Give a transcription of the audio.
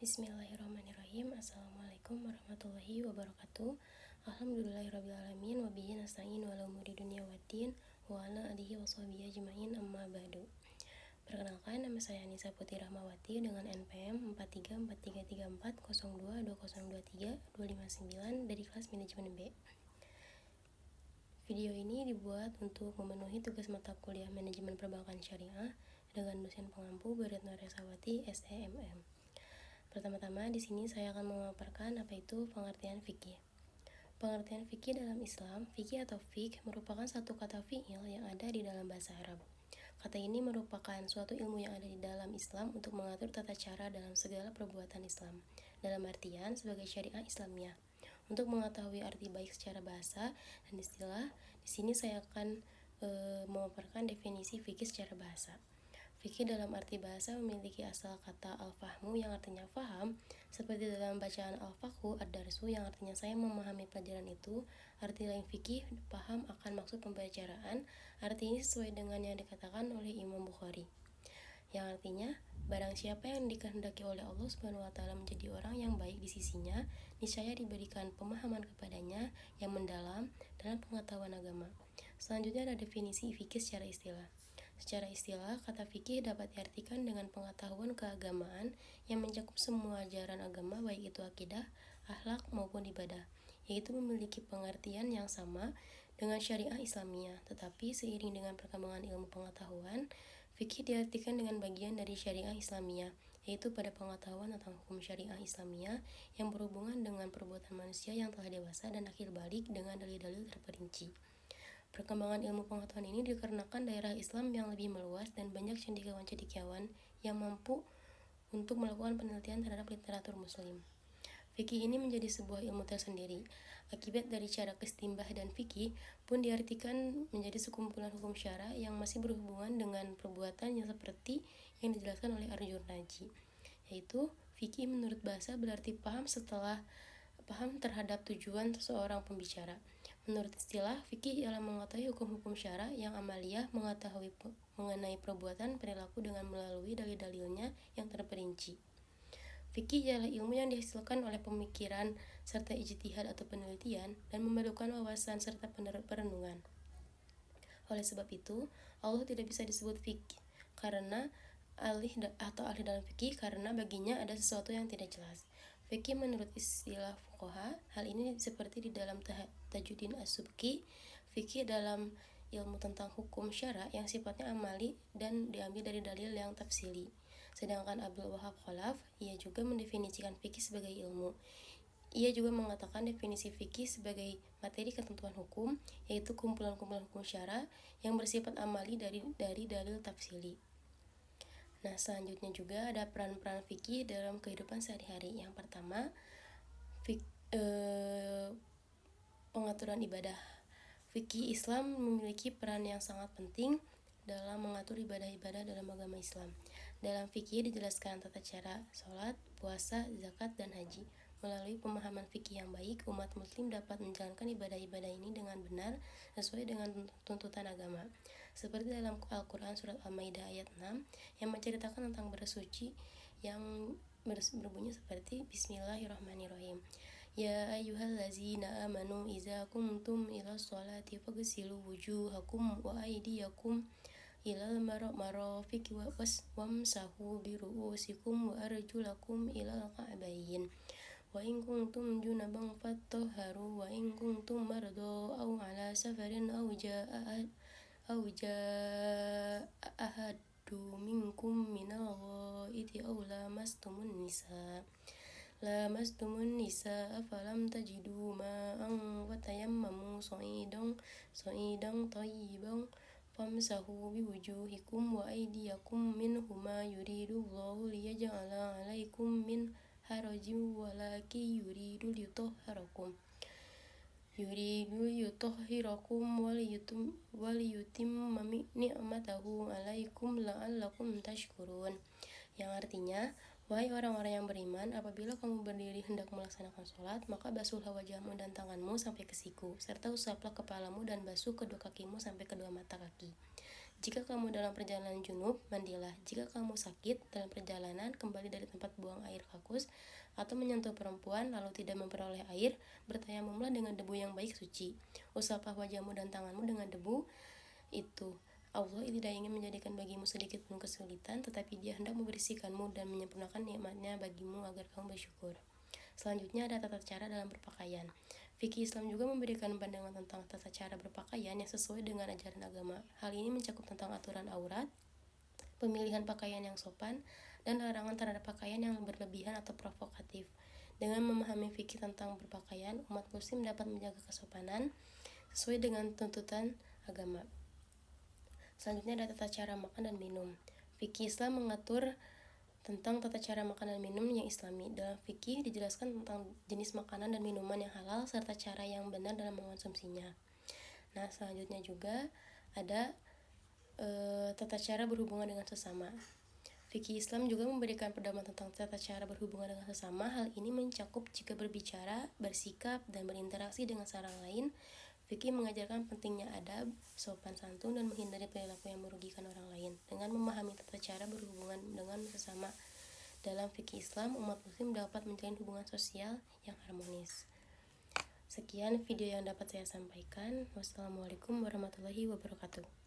Bismillahirrahmanirrahim. Assalamualaikum warahmatullahi wabarakatuh. Alhamdulillahirrabbilalamin. Wabihi nasta'in wa ala umuri dunya waddin wa ala alihi wa sahbihi ajma'in, amma ba'du. Perkenalkan, nama saya Anissa Putri Rahmawati dengan NPM 434334022023 259 dari kelas manajemen B. Video ini dibuat untuk memenuhi tugas mata kuliah manajemen perbankan syariah dengan dosen pengampu Bu Retno Resawati, STMM. Pertama-tama di sini saya akan memaparkan apa itu pengertian fikih. Pengertian fikih dalam Islam, fikih atau fiqh merupakan satu kata fi'il yang ada di dalam bahasa Arab. Kata ini merupakan suatu ilmu yang ada di dalam Islam untuk mengatur tata cara dalam segala perbuatan Islam, dalam artian sebagai syariah Islamiyah. Untuk mengetahui arti baik secara bahasa dan istilah, di sini saya akan memaparkan definisi fikih secara bahasa. Fikih dalam arti bahasa memiliki asal kata al-fahmu yang artinya faham, seperti dalam bacaan al-faqhu ad-darsu yang artinya saya memahami pelajaran itu. Arti lain fikih, paham akan maksud pembicaraan. Arti ini sesuai dengan yang dikatakan oleh Imam Bukhari, yang artinya barang siapa yang dikehendaki oleh Allah Subhanahu wa taala menjadi orang yang baik di sisinya, niscaya diberikan pemahaman kepadanya yang mendalam dalam pengetahuan agama. Selanjutnya ada definisi fikih secara istilah. Secara istilah, kata fikih dapat diartikan dengan pengetahuan keagamaan yang mencakup semua ajaran agama, baik itu akidah, akhlak maupun ibadah, yaitu memiliki pengertian yang sama dengan syariah Islamiyah. Tetapi seiring dengan perkembangan ilmu pengetahuan, fikih diartikan dengan bagian dari syariah Islamiyah, yaitu pada pengetahuan tentang hukum syariah Islamiyah yang berhubungan dengan perbuatan manusia yang telah dewasa dan akhir balik dengan dalil-dalil terperinci. Perkembangan ilmu pengetahuan ini dikarenakan daerah Islam yang lebih meluas dan banyak cendekiawan-cendekiawan yang mampu untuk melakukan penelitian terhadap literatur muslim. Fikih ini menjadi sebuah ilmu tersendiri. Akibat dari cara istimbah dan fikih pun diartikan menjadi sekumpulan hukum syara yang masih berhubungan dengan perbuatan yang seperti yang dijelaskan oleh Ar-Jurnaji, yaitu fikih menurut bahasa berarti paham terhadap tujuan seseorang pembicara. Menurut istilah, fikih ialah mengetahui hukum-hukum syara yang amaliyah, mengetahui mengenai perbuatan perilaku dengan melalui dalil-dalilnya yang terperinci. Fikih ialah ilmu yang dihasilkan oleh pemikiran serta ijtihad atau penelitian dan memerlukan wawasan serta perenungan. Oleh sebab itu, Allah tidak bisa disebut fikih karena ahli dalam fikih karena baginya ada sesuatu yang tidak jelas. Fikih menurut istilah fuqaha, hal ini seperti di dalam Tajuddin As-Subki, fikih dalam ilmu tentang hukum syara yang sifatnya amali dan diambil dari dalil yang tafsili. Sedangkan Abdul Wahab Khalaf, ia juga mendefinisikan fikih sebagai ilmu. Ia juga mengatakan definisi fikih sebagai materi ketentuan hukum, yaitu kumpulan-kumpulan hukum syara yang bersifat amali dari dalil tafsili. Nah, selanjutnya juga ada peran-peran fikih dalam kehidupan sehari-hari. Yang pertama, pengaturan ibadah. Fikih Islam memiliki peran yang sangat penting dalam mengatur ibadah-ibadah dalam agama Islam. Dalam fikih dijelaskan tata cara sholat, puasa, zakat, dan haji. Melalui pemahaman fikih yang baik, umat muslim dapat menjalankan ibadah-ibadah ini dengan benar sesuai dengan tuntutan agama. Seperti dalam Al-Quran surat Al-Maidah ayat 6 yang menceritakan tentang bersuci yang berbunyi seperti Bismillahirrahmanirrahim. Ya ayyuhallazina amanu iza kumtum ila sholati faghsilu wujuhakum wa aydiyakum ilal marafiq wamsahu biru'usikum wa arjulakum ilal ka'bayn wa in kuntum junuban fattahharu wa in kuntum marda aw ala safarin aw jaa ahaddu minkum minal ghaiti aw lamastumun nisa falam tajidu ma'an fatayammamu sa'idan tayyiban famsahu biwujuhikum wa aydiyakum minhuma yuridullahu liyaj'ala 'alaikum min harajin walakin yuridu liyutahhirakum waliyutimma ni'matahu 'alaikum la'allakum tashkurun. Yang artinya, wahai orang-orang yang beriman, apabila kamu berdiri hendak melaksanakan sholat, maka basuhlah wajahmu dan tanganmu sampai ke siku, serta usaplah kepalamu dan basuh kedua kakimu sampai kedua mata kaki. Jika kamu dalam perjalanan junub, mandilah. Jika kamu sakit dalam perjalanan, kembali dari tempat buang air kakus, atau menyentuh perempuan lalu tidak memperoleh air, bertayamumlah dengan debu yang baik suci. Usaplah wajahmu dan tanganmu dengan debu itu. Allah tidak ingin menjadikan bagimu sedikit pun kesulitan, tetapi Dia hendak membersihkanmu dan menyempurnakan nikmat-Nya bagimu agar kamu bersyukur. Selanjutnya ada tata cara dalam berpakaian. Fikih Islam juga memberikan pandangan tentang tata cara berpakaian yang sesuai dengan ajaran agama. Hal ini mencakup tentang aturan aurat, pemilihan pakaian yang sopan, dan larangan terhadap pakaian yang berlebihan atau provokatif. Dengan memahami fikih tentang berpakaian, umat muslim dapat menjaga kesopanan sesuai dengan tuntutan agama. Selanjutnya ada tata cara makan dan minum. Fikih Islam mengatur tentang tata cara makan dan minum yang islami. Dalam fikih dijelaskan tentang jenis makanan dan minuman yang halal serta cara yang benar dalam mengonsumsinya. Nah, selanjutnya juga ada tata cara berhubungan dengan sesama. Fikih Islam juga memberikan pedoman tentang tata cara berhubungan dengan sesama. Hal ini mencakup jika berbicara, bersikap, dan berinteraksi dengan orang lain. Fikih mengajarkan pentingnya adab, sopan santun, dan menghindari perilaku yang merugikan orang lain. Dengan memahami tata cara berhubungan dengan sesama dalam fikih Islam, umat muslim dapat menjalin hubungan sosial yang harmonis. Sekian video yang dapat saya sampaikan. Wassalamualaikum warahmatullahi wabarakatuh.